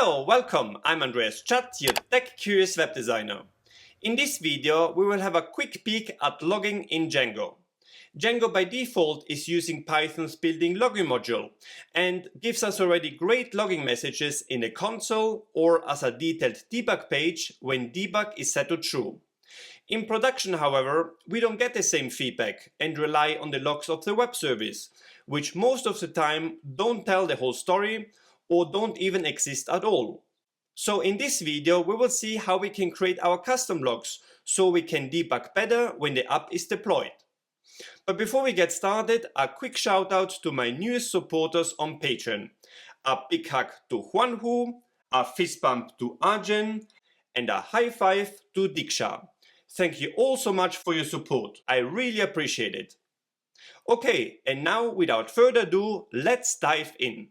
Hello, welcome. I'm Andreas, your tech-curious web designer. In this video, we will have a quick peek at logging in Django. Django by default is using Python's built-in logging module and gives us already great logging messages in the console or as a detailed debug page when debug is set to true. In production, however, we don't get the same feedback and rely on the logs of the web service, which most of the time don't tell the whole story or don't even exist at all. So in this video, we will see how we can create our custom logs so we can debug better when the app is deployed. But before we get started, a quick shout out to my newest supporters on Patreon. A big hug to Juanhu, a fist bump to Arjen, and a high five to Diksha. Thank you all so much for your support. I really appreciate it. Okay, and now without further ado, let's dive in.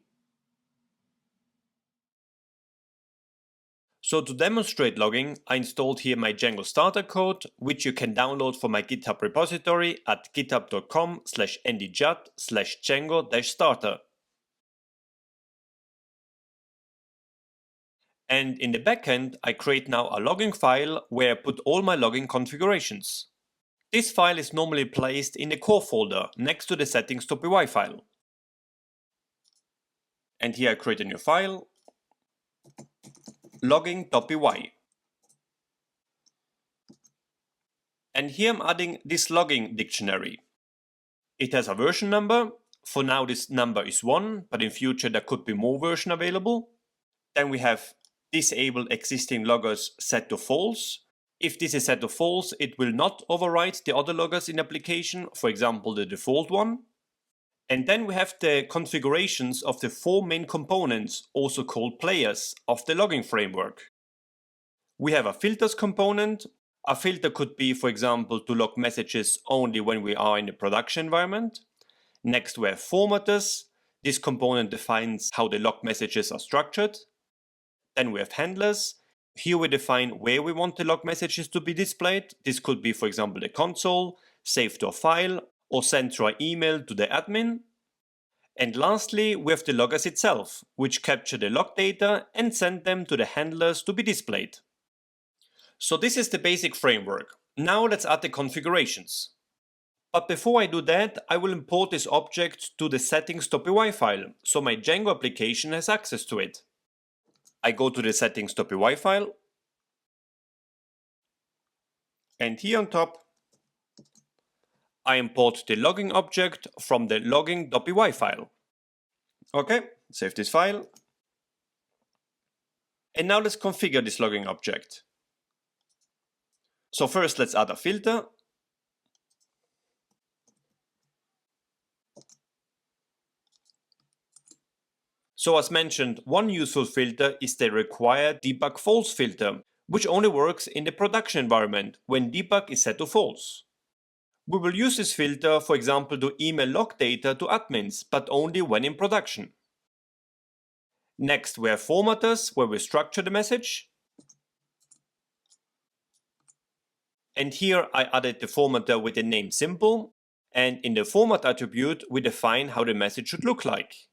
So to demonstrate logging, I installed here my Django starter code, which you can download from my GitHub repository at github.com/ndjut/django-starter. And in the backend, I create now a logging file where I put all my logging configurations. This file is normally placed in the core folder next to the settings.py file. And here I create a new file, logging.py. And here I'm adding this logging dictionary. It has a version number. For now this number is 1, but in future there could be more version available. Then we have disable existing loggers set to false. If this is set to false, it will not overwrite the other loggers in application, for example the default one. And then we have the configurations of the 4 main components, also called players, of the logging framework. We have a filters component. A filter could be, for example, to log messages only when we are in the production environment. Next we have formatters. This component defines how the log messages are structured. Then we have handlers. Here we define where we want the log messages to be displayed. This could be, for example, the console, saved to a file, or sent through an email to the admin. And lastly, we have the loggers itself, which capture the log data and send them to the handlers to be displayed. So this is the basic framework. Now let's add the configurations. But before I do that, I will import this object to the settings.py file, so my Django application has access to it. I go to the settings.py file, and here on top, I import the logging object from the logging.py file. Okay, save this file. And now let's configure this logging object. So first let's add a filter. So as mentioned, one useful filter is the required debug false filter, which only works in the production environment when debug is set to false. We will use this filter, for example, to email log data to admins, but only when in production. Next, we have formatters, where we structure the message. And here I added the formatter with the name simple. And in the format attribute, we define how the message should look like.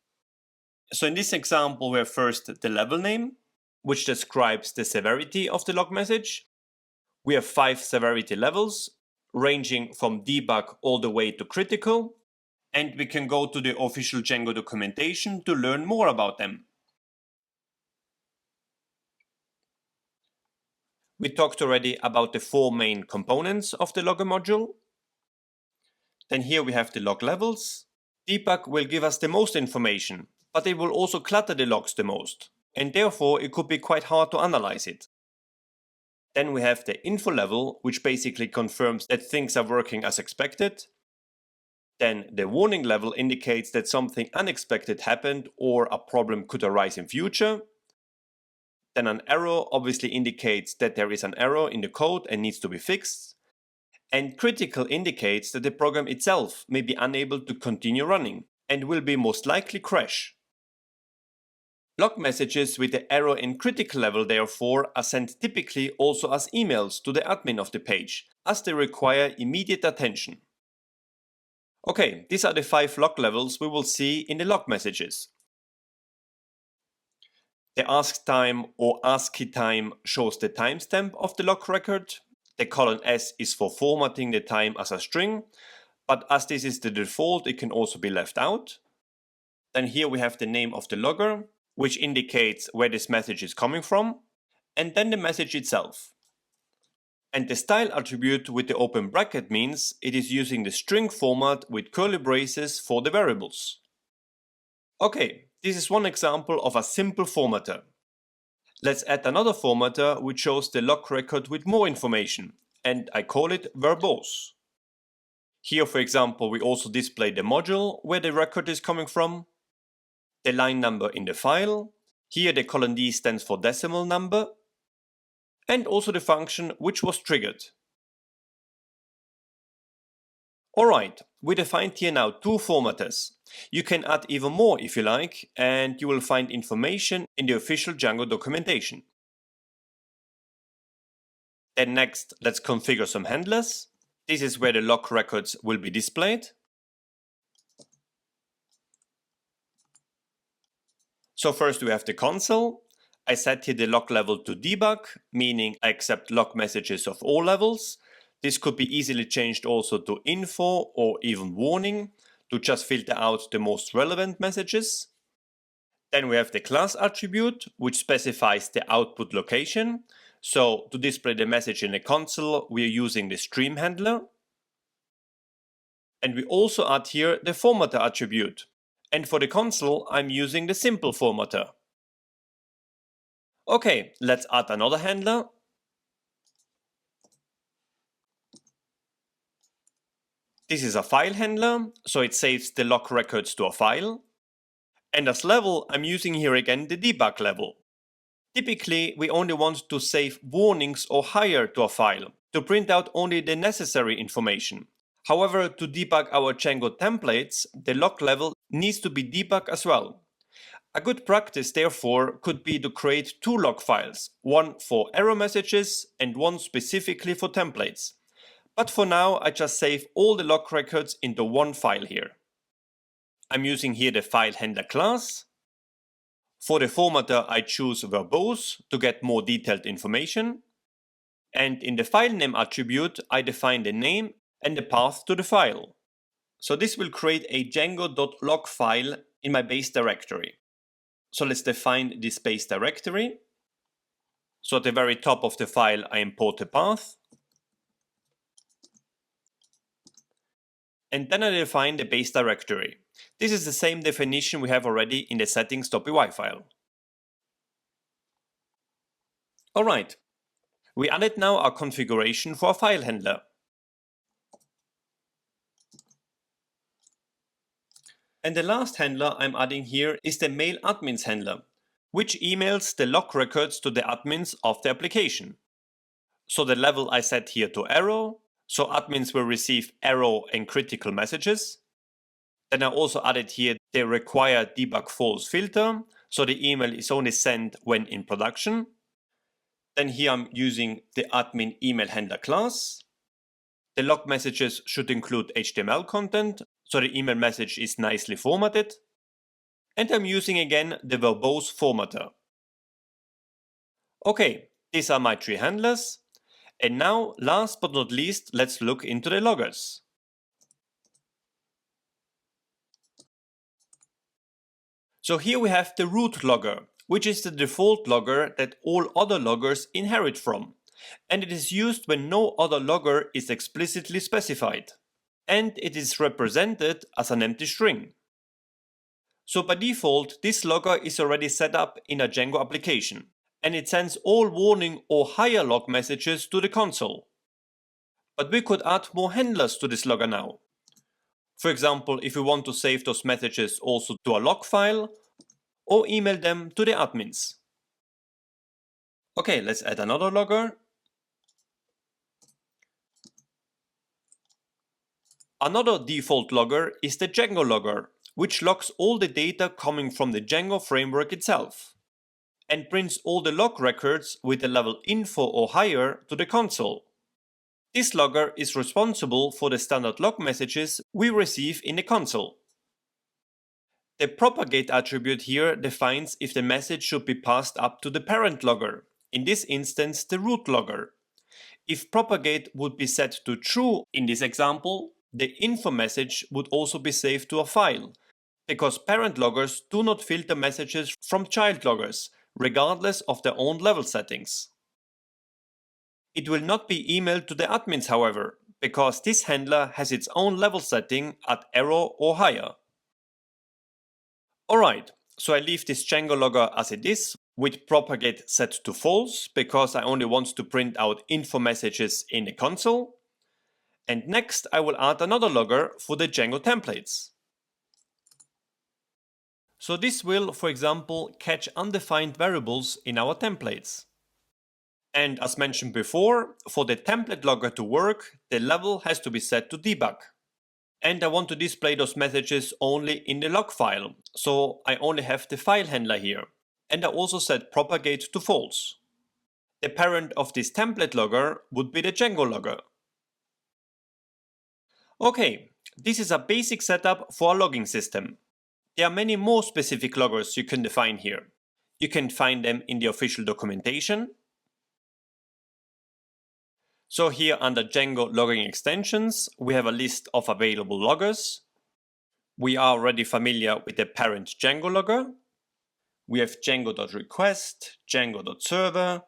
So in this example, we have first the level name, which describes the severity of the log message. We have 5 severity levels, ranging from debug all the way to critical, and we can go to the official Django documentation to learn more about them. We talked already about the 4 main components of the logger module. Then here we have the log levels. Debug will give us the most information, but it will also clutter the logs the most, and therefore it could be quite hard to analyze it. Then we have the info level, which basically confirms that things are working as expected. Then the warning level indicates that something unexpected happened or a problem could arise in future. Then an error obviously indicates that there is an error in the code and needs to be fixed. And critical indicates that the program itself may be unable to continue running and will be most likely crash. Log messages with the error in critical level therefore are sent typically also as emails to the admin of the page, as they require immediate attention. Okay, these are the 5 log levels we will see in the log messages. The ask time or ASCII time shows the timestamp of the log record. The colon S is for formatting the time as a string, but as this is the default, it can also be left out. Then here we have the name of the logger, which indicates where this message is coming from, and then the message itself. And the style attribute with the open bracket means it is using the string format with curly braces for the variables. Okay, this is one example of a simple formatter. Let's add another formatter which shows the log record with more information, and I call it verbose. Here, for example, we also display the module where the record is coming from, the line number in the file, here the colon D stands for decimal number, and also the function which was triggered. Alright, we defined here now two formatters. You can add even more if you like, and you will find information in the official Django documentation. Then next, let's configure some handlers. This is where the log records will be displayed. So first we have the console. I set here the log level to debug, meaning I accept log messages of all levels. This could be easily changed also to info or even warning to just filter out the most relevant messages. Then we have the class attribute, which specifies the output location. So to display the message in the console, we are using the stream handler. And we also add here the formatter attribute. And for the console, I'm using the simple formatter. Okay, let's add another handler. This is a file handler, so it saves the log records to a file. And as level, I'm using here again the debug level. Typically, we only want to save warnings or higher to a file, to print out only the necessary information. However, to debug our Django templates, the log level needs to be debugged as well. A good practice, therefore, could be to create two log files, one for error messages and one specifically for templates. But for now, I just save all the log records into one file here. I'm using here the file handler class. For the formatter, I choose verbose to get more detailed information. And in the file name attribute, I define the name and the path to the file. So this will create a django.log file in my base directory. So let's define this base directory. So at the very top of the file, I import the path. And then I define the base directory. This is the same definition we have already in the settings.py file. Alright, we added now our configuration for a file handler. And the last handler I'm adding here is the mail admins handler, which emails the log records to the admins of the application. So the level I set here to arrow, so admins will receive error and critical messages. Then I also added here the required debug false filter, so the email is only sent when in production. Then here I'm using the admin email handler class. The log messages should include HTML content, so the email message is nicely formatted. And I'm using again the verbose formatter. Okay, these are my three handlers. And now, last but not least, let's look into the loggers. So here we have the root logger, which is the default logger that all other loggers inherit from. And it is used when no other logger is explicitly specified. And it is represented as an empty string. So by default, this logger is already set up in a Django application, and it sends all warning or higher log messages to the console. But we could add more handlers to this logger now. For example, if we want to save those messages also to a log file, or email them to the admins. Okay, let's add another logger. Another default logger is the Django logger, which logs all the data coming from the Django framework itself, and prints all the log records with the level info or higher to the console. This logger is responsible for the standard log messages we receive in the console. The propagate attribute here defines if the message should be passed up to the parent logger, in this instance the root logger. If propagate would be set to true in this example, the info message would also be saved to a file, because parent loggers do not filter messages from child loggers, regardless of their own level settings. It will not be emailed to the admins, however, because this handler has its own level setting at 0 or higher. Alright, so I leave this Django logger as it is, with propagate set to false, because I only want to print out info messages in the console. And next I will add another logger for the Django templates. So this will, for example, catch undefined variables in our templates. And as mentioned before, for the template logger to work, the level has to be set to debug. And I want to display those messages only in the log file, so I only have the file handler here. And I also set propagate to false. The parent of this template logger would be the Django logger. Okay, this is a basic setup for a logging system. There are many more specific loggers you can define here. You can find them in the official documentation. So here under Django logging extensions, we have a list of available loggers. We are already familiar with the parent Django logger. We have Django.request, Django.server,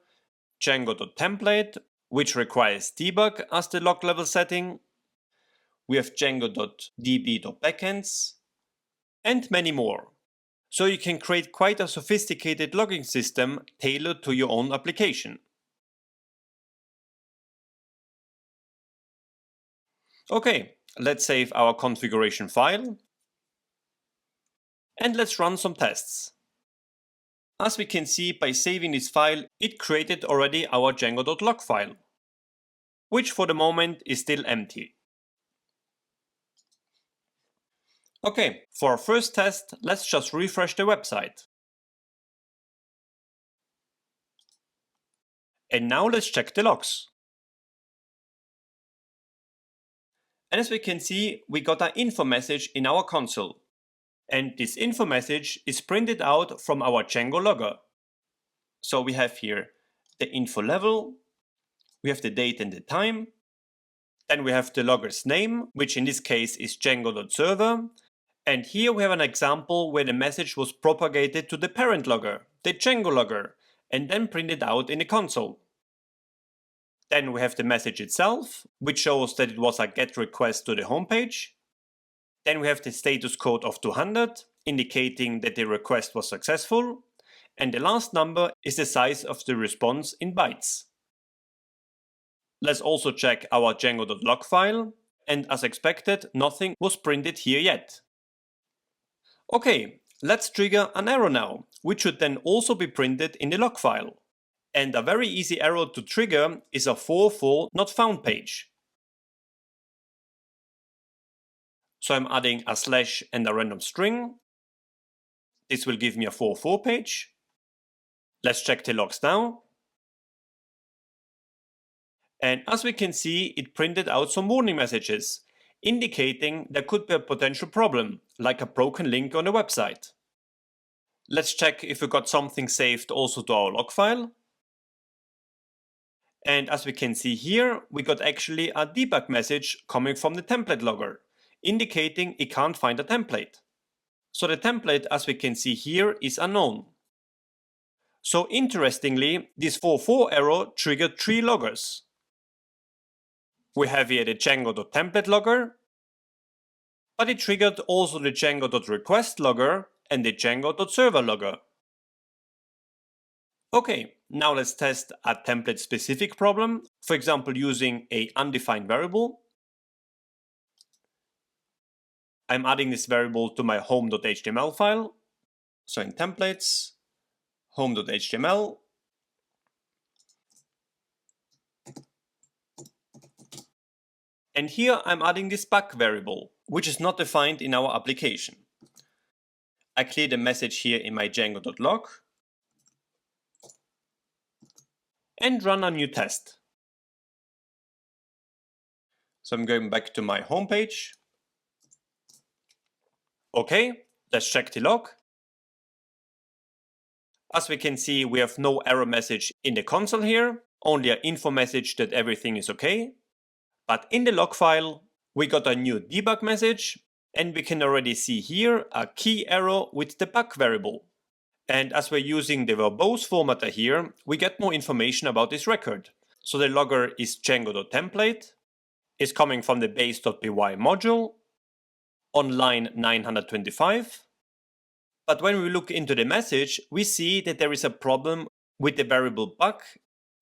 Django.template, which requires debug as the log level setting. We have Django.db.backends, and many more. So you can create quite a sophisticated logging system tailored to your own application. Okay, let's save our configuration file. And let's run some tests. As we can see, by saving this file, it created already our Django.log file, which for the moment is still empty. Okay, for our first test, let's just refresh the website. And now let's check the logs. And as we can see, we got an info message in our console. And this info message is printed out from our Django logger. So we have here the info level, we have the date and the time, then we have the logger's name, which in this case is Django.server, and here we have an example where the message was propagated to the parent logger, the Django logger, and then printed out in the console. Then we have the message itself, which shows that it was a GET request to the homepage. Then we have the status code of 200, indicating that the request was successful. And the last number is the size of the response in bytes. Let's also check our Django.log file, and as expected, nothing was printed here yet. Okay, let's trigger an error now, which should then also be printed in the log file. And a very easy error to trigger is a 44 not found page. So I'm adding a slash and a random string. This will give me a 44 page. Let's check the logs now. And as we can see, it printed out some warning messages, indicating there could be a potential problem, like a broken link on the website. Let's check if we got something saved also to our log file. And as we can see here, we got actually a debug message coming from the template logger, indicating it can't find a template. So the template, as we can see here, is unknown. So interestingly, this 44 error triggered 3 loggers. We have here the Django.template logger, but it triggered also the Django.request logger and the Django.server logger. Okay, now let's test a template specific problem, for example using an undefined variable. I'm adding this variable to my home.html file. So in templates, home.html. And here I'm adding this bug variable, which is not defined in our application. I clear the message here in my Django.log and run a new test. So I'm going back to my homepage. Okay, Let's check the log. As we can see, we have no error message in the console here, only an info message that everything is okay. But in the log file, we got a new debug message, and we can already see here a key error with the bug variable. And as we're using the verbose formatter here, we get more information about this record. So the logger is Django.template, is coming from the base.py module on line 925. But when we look into the message, we see that there is a problem with the variable bug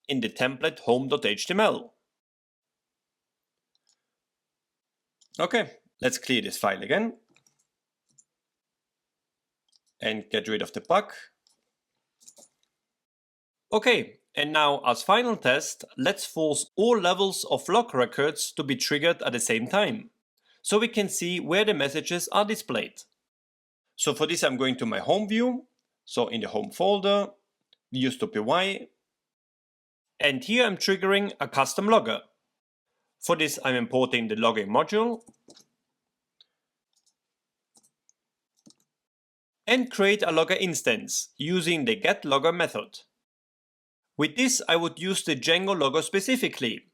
in the template home.html. Okay, let's clear this file again and get rid of the bug. Okay, and now as final test, let's force all levels of log records to be triggered at the same time, so we can see where the messages are displayed. So for this I'm going to my home view, so in the home folder, views.py, and here I'm triggering a custom logger. For this I'm importing the logging module and create a logger instance using the getLogger method. With this I would use the Django logger specifically,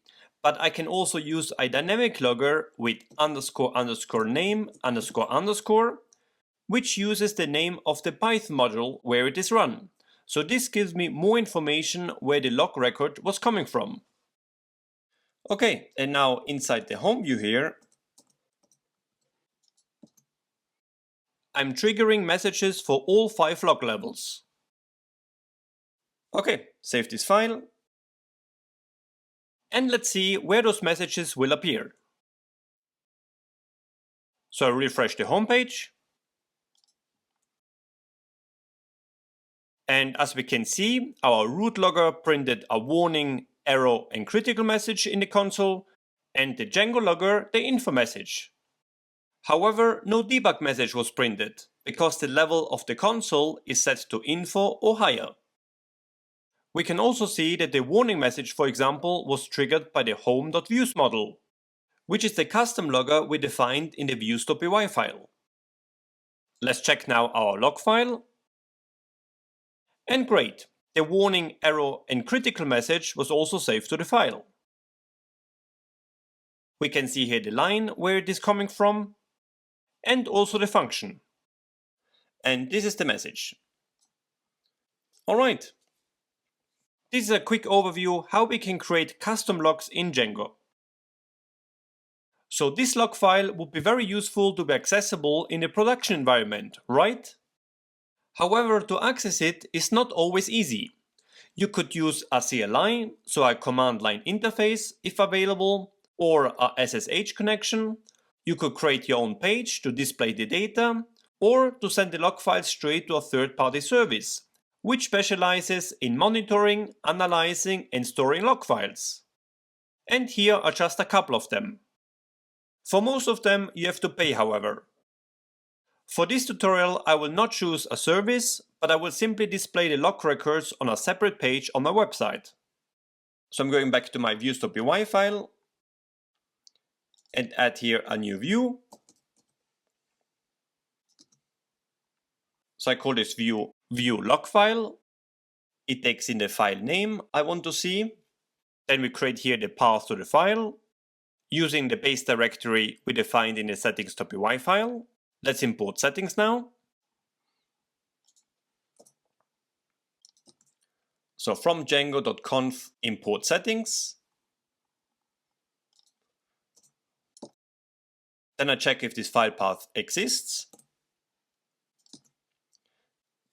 but I can also use a dynamic logger with __name __, which uses the name of the Python module where it is run. So this gives me more information where the log record was coming from. Okay, and now inside the home view here, I'm triggering messages for all 5 log levels. Okay, save this file. And let's see where those messages will appear. So I refresh the home page. And as we can see, our root logger printed a warning, error and critical message in the console, and the Django logger the info message. However, no debug message was printed, because the level of the console is set to info or higher. We can also see that the warning message, for example, was triggered by the home.views model, which is the custom logger we defined in the views.py file. Let's check now our log file. And great, the warning, error and critical message was also saved to the file. We can see here the line where it is coming from, and also the function. And this is the message. Alright. This is a quick overview how we can create custom logs in Django. So this log file would be very useful to be accessible in a production environment, right? However, to access it is not always easy. You could use a CLI, so a command line interface if available, or a SSH connection. You could create your own page to display the data, or to send the log file straight to a third-party service, which specializes in monitoring, analyzing and storing log files. And here are just a couple of them. For most of them you have to pay, however. For this tutorial I will not choose a service, but I will simply display the log records on a separate page on my website. So I'm going back to my views.py file and add here a new view. So I call this view log file. It takes in the file name I want to see. Then we create here the path to the file using the base directory we defined in the settings.py file. Let's import settings now. So from django.conf import settings. Then I check if this file path exists.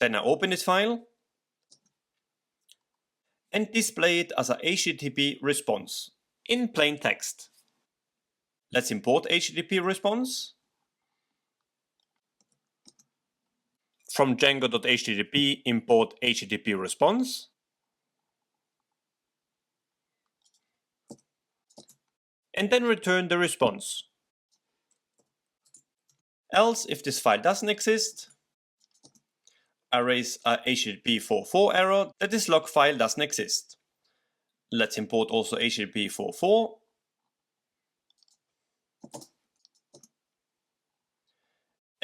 Then I open this file and display it as a HTTP response in plain text. Let's import HTTP response. From django.http import HTTP response. And then return the response. Else, if this file doesn't exist, I raise a HTTP 4.4 error that this log file doesn't exist. Let's import also HTTP 4.4.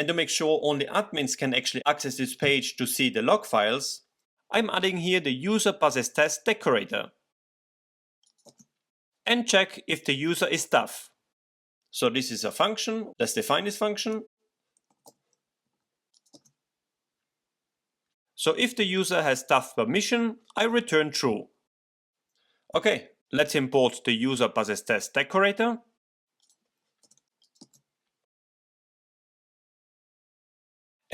and to make sure only admins can actually access this page to see the log files, I'm adding here the user passes test decorator. And check if the user is staff. So this is a function. Let's define this function. So if the user has staff permission, I return true. Okay, let's import the user passes test decorator.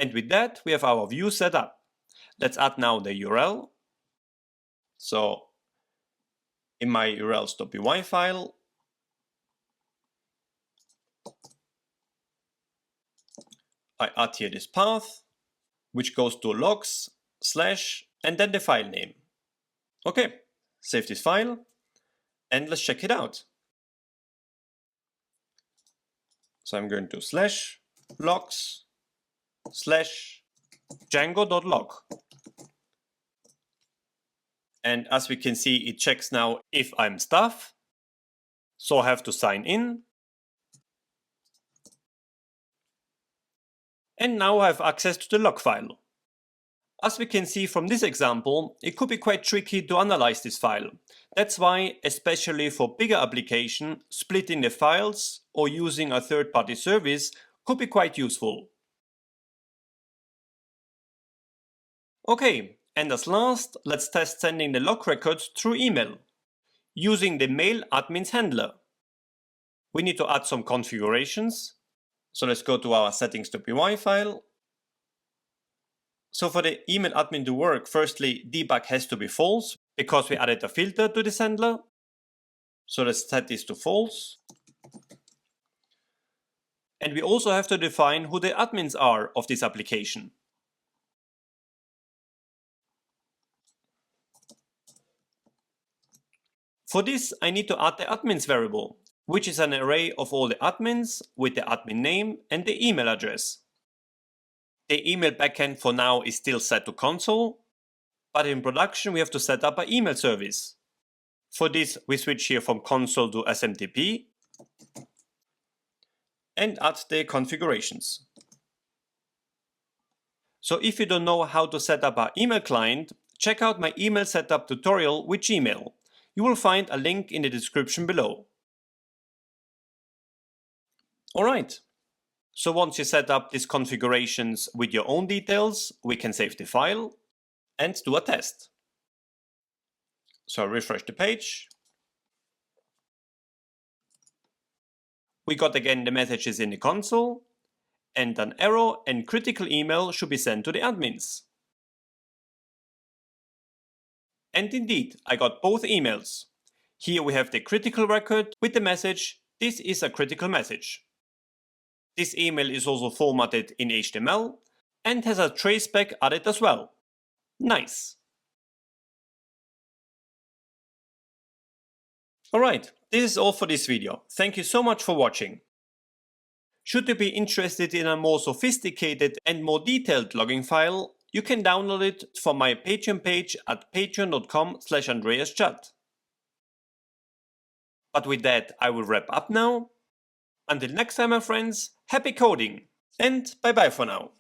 And with that, we have our view set up. Let's add now the URL. So in my urls.py file, I add here this path, which goes to logs / and then the file name. Okay, save this file and let's check it out. So I'm going to /logs / django.log. And as we can see, it checks now if I'm staff. So I have to sign in. And now I have access to the log file. As we can see from this example, it could be quite tricky to analyze this file. That's why, especially for bigger application, splitting the files or using a third-party service could be quite useful. Okay, and as last, let's test sending the log records through email using the mail admins handler. We need to add some configurations. So let's go to our settings.py file. So for the email admin to work, firstly, debug has to be false because we added a filter to this handler. So let's set this to false. And we also have to define who the admins are of this application. For this, I need to add the admins variable, which is an array of all the admins with the admin name and the email address. The email backend for now is still set to console, but in production we have to set up an email service. For this, we switch here from console to SMTP and add the configurations. So if you don't know how to set up an email client, check out my email setup tutorial with Gmail. You will find a link in the description below. Alright, so once you set up these configurations with your own details, we can save the file and do a test. So refresh the page. We got again the messages in the console, and an error and critical email should be sent to the admins. And indeed, I got both emails. Here we have the critical record with the message, "This is a critical message." This email is also formatted in HTML and has a traceback added as well. Nice! Alright, this is all for this video. Thank you so much for watching. Should you be interested in a more sophisticated and more detailed logging file, you can download it from my Patreon page at patreon.com/AndreasChat. But with that, I will wrap up now. Until next time, my friends, happy coding and bye bye for now.